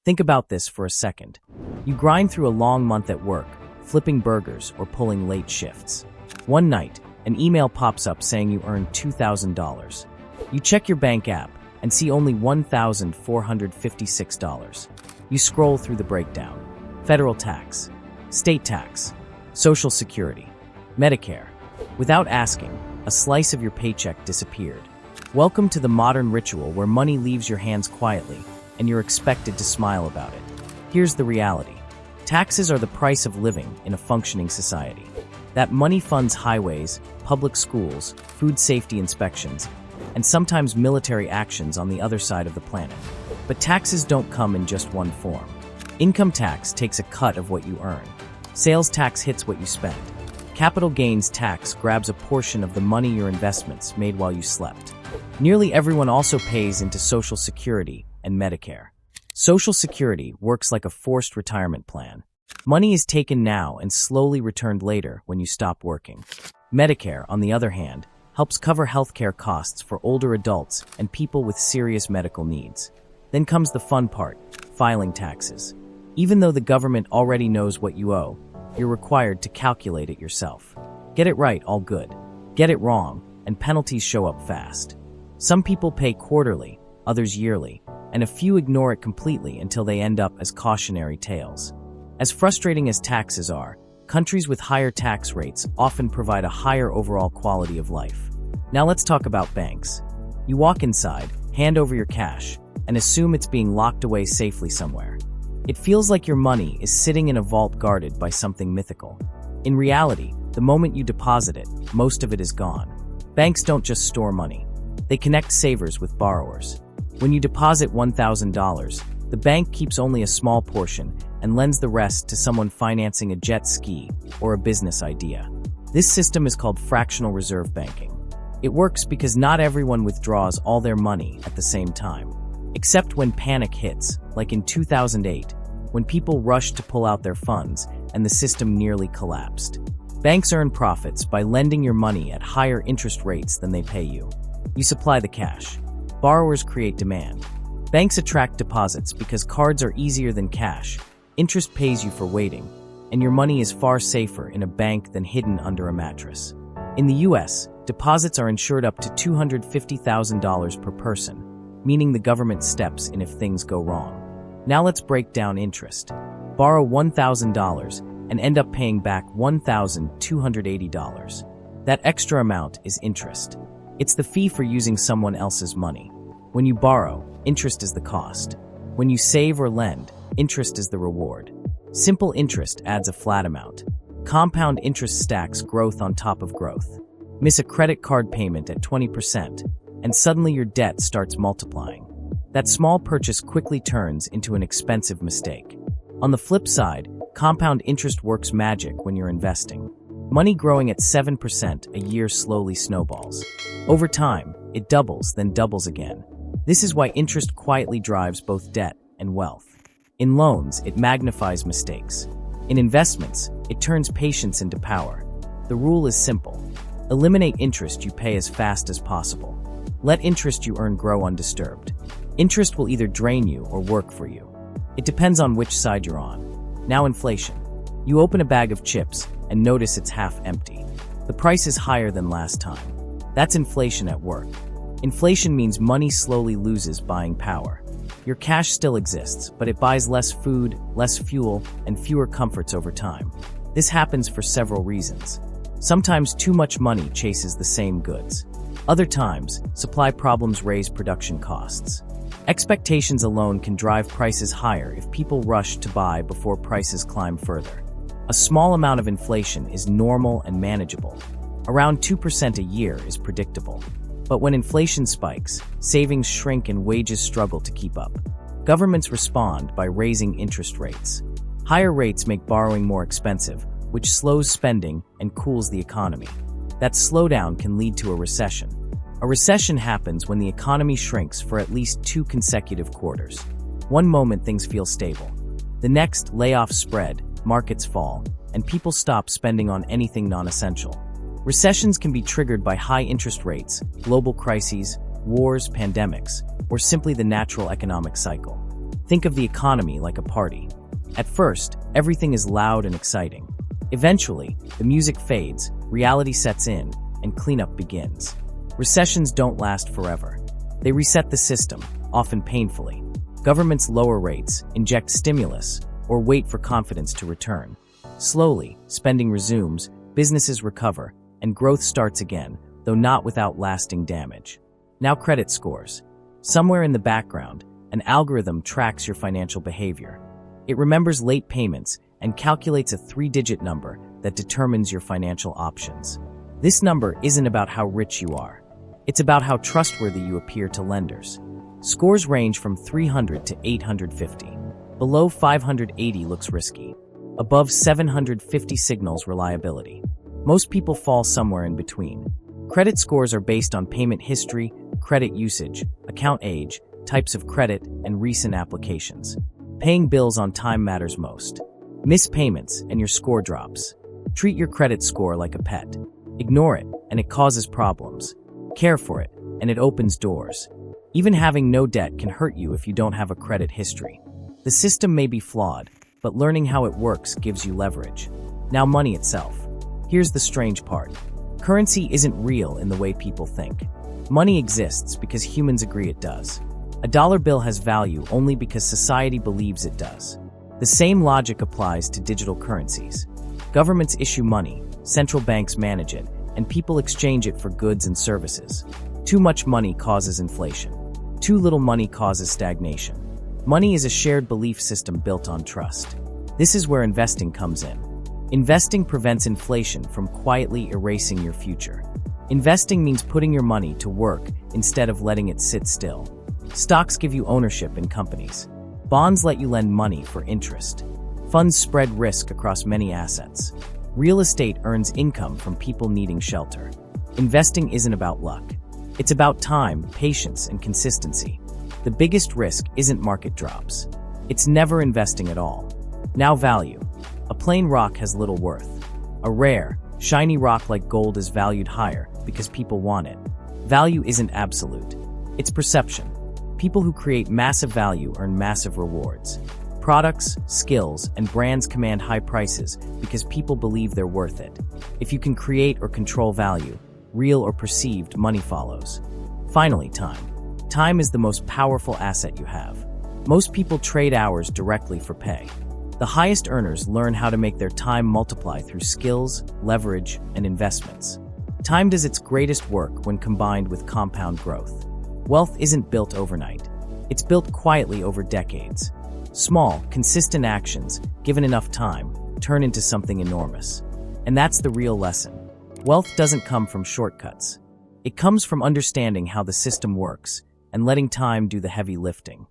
Think about this for a second. You grind through a long month at work, flipping burgers or pulling late shifts. One night, an email pops up saying you earned $2,000. You check your bank app and see only $1,456. You scroll through the breakdown. Federal tax, state tax, Social Security, Medicare. Without asking, a slice of your paycheck disappeared. Welcome to the modern ritual where money leaves your hands quietly, and you're expected to smile about it. Here's the reality. Taxes are the price of living in a functioning society. That money funds highways, public schools, food safety inspections, and sometimes military actions on the other side of the planet. But taxes don't come in just one form. Income tax takes a cut of what you earn. Sales tax hits what you spend. Capital gains tax grabs a portion of the money your investments made while you slept. Nearly everyone also pays into Social Security and Medicare. Social Security works like a forced retirement plan. Money is taken now and slowly returned later when you stop working. Medicare, on the other hand, helps cover healthcare costs for older adults and people with serious medical needs. Then comes the fun part, filing taxes. Even though the government already knows what you owe, you're required to calculate it yourself. Get it right, all good. Get it wrong, and penalties show up fast. Some people pay quarterly, others yearly, and a few ignore it completely until they end up as cautionary tales. As frustrating as taxes are, countries with higher tax rates often provide a higher overall quality of life. Now let's talk about banks. You walk inside, hand over your cash, and assume it's being locked away safely somewhere. It feels like your money is sitting in a vault guarded by something mythical. In reality, the moment you deposit it, most of it is gone. Banks don't just store money. They connect savers with borrowers. When you deposit $1,000, the bank keeps only a small portion and lends the rest to someone financing a jet ski or a business idea. This system is called fractional reserve banking. It works because not everyone withdraws all their money at the same time, except when panic hits, like in 2008, when people rushed to pull out their funds and the system nearly collapsed. Banks earn profits by lending your money at higher interest rates than they pay you. You supply the cash. Borrowers create demand. Banks attract deposits because cards are easier than cash, interest pays you for waiting, and your money is far safer in a bank than hidden under a mattress. In the US, deposits are insured up to $250,000 per person, meaning the government steps in if things go wrong. Now let's break down interest. Borrow $1,000 and end up paying back $1,280. That extra amount is interest. It's the fee for using someone else's money. When you borrow, interest is the cost. When you save or lend, interest is the reward. Simple interest adds a flat amount. Compound interest stacks growth on top of growth. Miss a credit card payment at 20%, and suddenly your debt starts multiplying. That small purchase quickly turns into an expensive mistake. On the flip side, compound interest works magic when you're investing. Money growing at 7% a year slowly snowballs. Over time, it doubles, then doubles again. This is why interest quietly drives both debt and wealth. In loans, it magnifies mistakes. In investments, it turns patience into power. The rule is simple. Eliminate interest you pay as fast as possible. Let interest you earn grow undisturbed. Interest will either drain you or work for you. It depends on which side you're on. Now inflation. You open a bag of chips and notice it's half empty. The price is higher than last time. That's inflation at work. Inflation means money slowly loses buying power. Your cash still exists, but it buys less food, less fuel, and fewer comforts over time. This happens for several reasons. Sometimes too much money chases the same goods. Other times, supply problems raise production costs. Expectations alone can drive prices higher if people rush to buy before prices climb further. A small amount of inflation is normal and manageable. Around 2% a year is predictable. But when inflation spikes, savings shrink and wages struggle to keep up. Governments respond by raising interest rates. Higher rates make borrowing more expensive, which slows spending and cools the economy. That slowdown can lead to a recession. A recession happens when the economy shrinks for at least 2 consecutive quarters. One moment things feel stable. The next, layoffs spread, markets fall, and people stop spending on anything non-essential. Recessions can be triggered by high interest rates, global crises, wars, pandemics, or simply the natural economic cycle. Think of the economy like a party. At first, everything is loud and exciting. Eventually, the music fades, reality sets in, and cleanup begins. Recessions don't last forever. They reset the system, often painfully. Governments lower rates, inject stimulus, or wait for confidence to return. Slowly, spending resumes, businesses recover, and growth starts again, though not without lasting damage. Now credit scores. Somewhere in the background, an algorithm tracks your financial behavior. It remembers late payments and calculates a 3-digit number that determines your financial options. This number isn't about how rich you are. It's about how trustworthy you appear to lenders. Scores range from 300 to 850. Below 580 looks risky. Above 750 signals reliability. Most people fall somewhere in between. Credit scores are based on payment history, credit usage, account age, types of credit, and recent applications. Paying bills on time matters most. Miss payments and your score drops. Treat your credit score like a pet. Ignore it, and it causes problems. Care for it, and it opens doors. Even having no debt can hurt you if you don't have a credit history. The system may be flawed, but learning how it works gives you leverage. Now money itself. Here's the strange part. Currency isn't real in the way people think. Money exists because humans agree it does. A dollar bill has value only because society believes it does. The same logic applies to digital currencies. Governments issue money, central banks manage it, and people exchange it for goods and services. Too much money causes inflation. Too little money causes stagnation. Money is a shared belief system built on trust. This is where investing comes in. Investing prevents inflation from quietly erasing your future. Investing means putting your money to work instead of letting it sit still. Stocks give you ownership in companies. Bonds let you lend money for interest. Funds spread risk across many assets. Real estate earns income from people needing shelter. Investing isn't about luck. It's about time, patience, and consistency. The biggest risk isn't market drops. It's never investing at all. Now value. A plain rock has little worth. A rare, shiny rock like gold is valued higher because people want it. Value isn't absolute. It's perception. People who create massive value earn massive rewards. Products, skills, and brands command high prices because people believe they're worth it. If you can create or control value, real or perceived, money follows. Finally, time. Time is the most powerful asset you have. Most people trade hours directly for pay. The highest earners learn how to make their time multiply through skills, leverage, and investments. Time does its greatest work when combined with compound growth. Wealth isn't built overnight. It's built quietly over decades. Small, consistent actions, given enough time, turn into something enormous. And that's the real lesson. Wealth doesn't come from shortcuts. It comes from understanding how the system works and letting time do the heavy lifting.